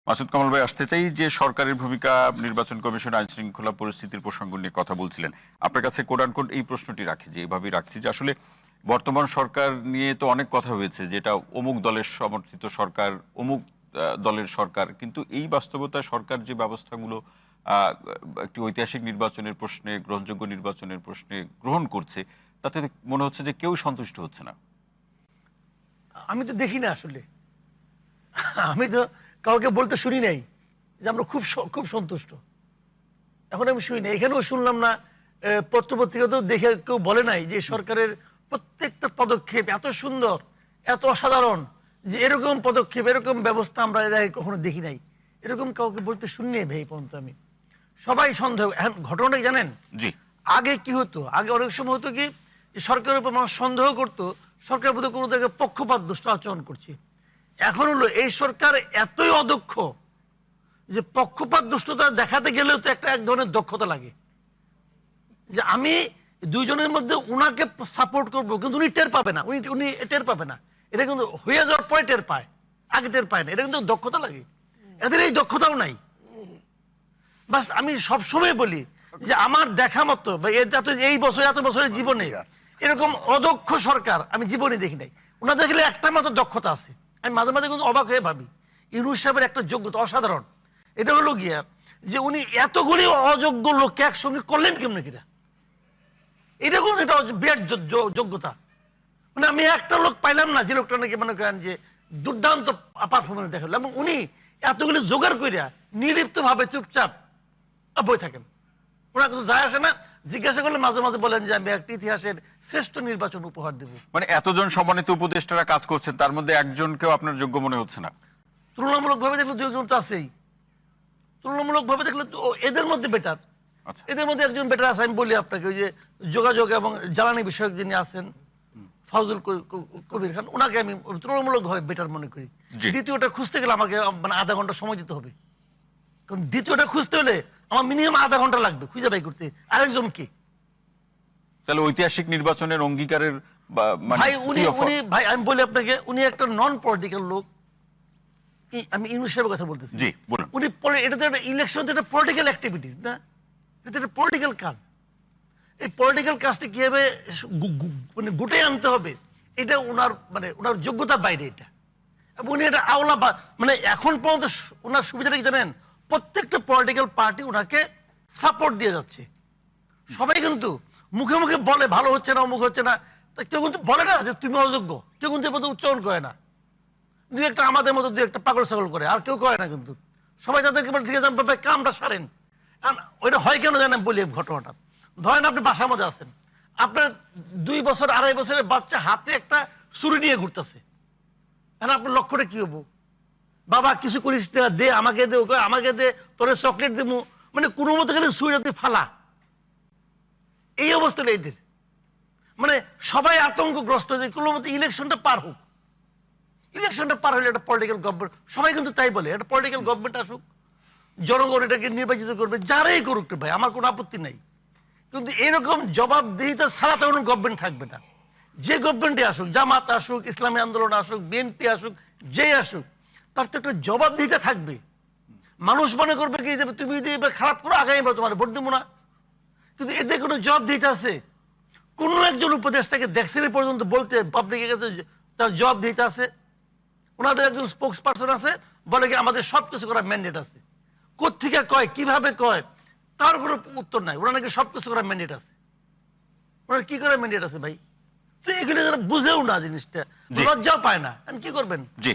মাসুদ কামাল ভাই, আসতে চাই যে সরকারের ভূমিকা, নির্বাচন কমিশন আইন শৃঙ্খলা পরিস্থিতির প্রসঙ্গ নিয়ে কথা বলছিলেন। আপনার কাছে কোট আনকোট এই প্রশ্নটি রাখি, যে এইভাবেই রাখছি যে আসলে বর্তমান সরকার নিয়ে তো অনেক কথা হয়েছে, যেটা অমুক দলের সমর্থিত সরকার, অমুক দলের সরকার, কিন্তু এই বাস্তবতায় সরকার যে ব্যবস্থাগুলো একটি ঐতিহাসিক নির্বাচনের প্রশ্নে, গ্রহণযোগ্য নির্বাচনের প্রশ্নে গ্রহণ করছে, তাতে মনে হচ্ছে যে কেউ সন্তুষ্ট হচ্ছে না। আমি তো দেখি না আসলে, আমি তো কাউকে বলতে শুনি নাই যে আমরা খুব সন্তুষ্ট। এখন আমি শুনি না, এখানেও শুনলাম না, পত্রপত্রিকাতেও দেখে কেউ বলে নাই যে সরকারের প্রত্যেকটা পদক্ষেপ এত সুন্দর, এত অসাধারণ, যে এরকম পদক্ষেপ, এরকম ব্যবস্থা আমরা এর আগে কখনো দেখি নাই। এরকম কাউকে বলতে শুনি নাই ভাই পর্যন্ত। আমি সবাই সন্দেহ। এখন ঘটনাটা জানেন, জি, আগে কি হতো, আগে অনেক সময় হতো কি, যে সরকারের উপর মানুষ সন্দেহ করতো সরকার বোধহয় কোনো জায়গায় পক্ষপাত দুষ্ট আচরণ করছে। এখন হলো এই সরকার এতই অদক্ষ যে পক্ষপাত দুষ্টতা দেখাতে গেলেও তো এক ধরনের দক্ষতা লাগে, যে আমি দুইজনের মধ্যে উনাকে সাপোর্ট করবো, কিন্তু উনি টের পাবে না, উনি টের পাবে না। এটা কিন্তু হয়ে যাওয়ার পরে টের পায়, আগে টের পায় না। এটা কিন্তু দক্ষতা লাগে, এদের এই দক্ষতাও নাই। বাস আমি সবসময় বলি যে আমার দেখা মতো এই বছর, এত বছরের জীবনে এরকম অদক্ষ সরকার আমি জীবনে দেখি নাই। ওনার দেখলে একটা মাত্র দক্ষতা আছে, আমি মাঝে মাঝে কিন্তু অবাক হয়ে ভাবি ইউনূস সাহেবের একটা যোগ্যতা অসাধারণ। এটা হলো গিয়া যে উনি এতগুলি অযোগ্য লোককে একসঙ্গে করলেন কেমন কিনা, এটা কিন্তু এটা বিরাট যোগ্যতা। মানে আমি একটা লোক পাইলাম না যে লোকটা নাকি মনে করেন যে দুর্দান্ত পারফরমেন্স দেখালো, এবং উনি এতগুলি জোগাড় করিয়া নির্লিপ্ত ভাবে চুপচাপ বই থাকেন। ওনার কিছু যায় আসে না, জিজ্ঞাসা করলে মাঝে মাঝে বলেন যে আমি একটা ইতিহাসের শ্রেষ্ঠ নির্বাচন উপহার দেব। মানে এতজন সম্মানিত উপদেষ্টারা কাজ করছেন, তার মধ্যে একজনকেও আপনার যোগ্য মনে হচ্ছে না? তুলনামূলক ভাবে দেখলে দুই একজন তো আছেই, তুলনামূলক ভাবে দেখলে তো এদের মধ্যে বেটার। আচ্ছা, এদের মধ্যে একজন বেটার আছে, আমি বলি আপনাকে, ওই যে যোগাযোগ এবং জ্বালানি বিষয়ক যিনি আছেন ফাউজুল কবির খান, ওনাকে আমি তুলনামূলক ভাবে বেটার মনে করি। জি। দ্বিতীয়টা খুঁজতে গেলে আমাকে মানে আধা ঘন্টা সময় দিতে হবে, কারণ দ্বিতীয়টা খুঁজতে হলে আমার মিনিমাম আধা ঘন্টা লাগবে খুঁজে বাই করতে। আরেকজন কি? তাহলে ঐতিহাসিক নির্বাচনের অঙ্গীকারের মানে ভাই কি offer? ভাই আমি বলি আপনাকে, উনি একটা নন পলিটিক্যাল লোক। আমি ইউনূস সাহেবের কথা বলতেছি। জি, বলুন। উনি এটা তো একটা ইলেকশন, তো একটা পলিটিক্যাল অ্যাক্টিভিটিস না, এটা একটা পলিটিক্যাল কাজ। এই পলিটিক্যাল কাজটা কিভাবে মানে গুটে আনতে হবে, এটা ওনার যোগ্যতার বাইরে এটা। এবং উনি এটা মানে এখন পর্যন্ত ওনার সুবিধাটা কি জানেন, প্রত্যেকটা পলিটিক্যাল পার্টি ওনাকে সাপোর্ট দিয়ে যাচ্ছে। সবাই কিন্তু মুখে মুখে বলে ভালো হচ্ছে না, অমুক হচ্ছে না, তা কেউ কিন্তু বলে না যে তুমি অযোগ্য, কেউ কিন্তু এর উচ্চারণ করে না। দুই একটা আমাদের মতো দুই একটা পাগল ছাগল করে, আর কেউ করে না কিন্তু। সবাই তাদেরকে বলে ঠিক আছে ভাই কামটা সারেন। ওইটা হয় কেন জানেন বলি ঘটনাটা। ধরেন আপনি বাসার মধ্যে আছেন, আপনার 2 বছর 2.5 বছরের বাচ্চা হাতে একটা ছুরি নিয়ে ঘুরতেছে, আপনার লক্ষ্যটা কি হবো? বাবা কিছু করিস না, দে আমাকে দে, ওকে আমাকে দে, তোর চকলেট দেবো, মানে কোনো মতো গেলে ছুরিটা তুই ফালা। এই অবস্থাটা এদের, মানে সবাই আতঙ্কগ্রস্ত যে কোনো মতো ইলেকশনটা পার হোক। ইলেকশনটা পার হলে একটা পলিটিক্যাল গভর্নমেন্ট, সবাই কিন্তু তাই বলে একটা পলিটিক্যাল গভর্নমেন্ট আসুক, জনগণ এটাকে নির্বাচিত করবে, যারাই করুক ভাই আমার কোনো আপত্তি নাই। কিন্তু এরকম জবাবদিহিতা ছাড়া তো কোনো গভর্নমেন্ট থাকবে না। যে গভর্নমেন্টে আসুক, জামাত আসুক, ইসলামী আন্দোলন আসুক, বিএনপি আসুক, যেই আসুক, তার তো একটা জবাবদিহিতা থাকবে। মানুষ মনে করবে কি যে তুমি যদি এবার খারাপ করো আগামীবার তোমার ভোট দেবো না। কিন্তু এতে কোনো জবাবদিহিতা আছে? কোনো একজন উপদেষ্টাকে দেখছেন পর্যন্ত বলতে পাবলিকের কাছে তার জবাবদিহিতা আছে? ওনাদের একজন স্পোক্স পার্সন আছে, বলে কি আমাদের সবকিছু করার ম্যান্ডেট আছে। কোত্থেকে কয়, কিভাবে কয়, তার কোনো উত্তর নাই। ওনার নাকি সবকিছু করার ম্যান্ডেট আছে। ওনার কি করার ম্যান্ডেট আছে ভাই? তো এগুলো যারা বুঝেও না জিনিসটা, লজ্জাও পায় না, কি করবেন? জি।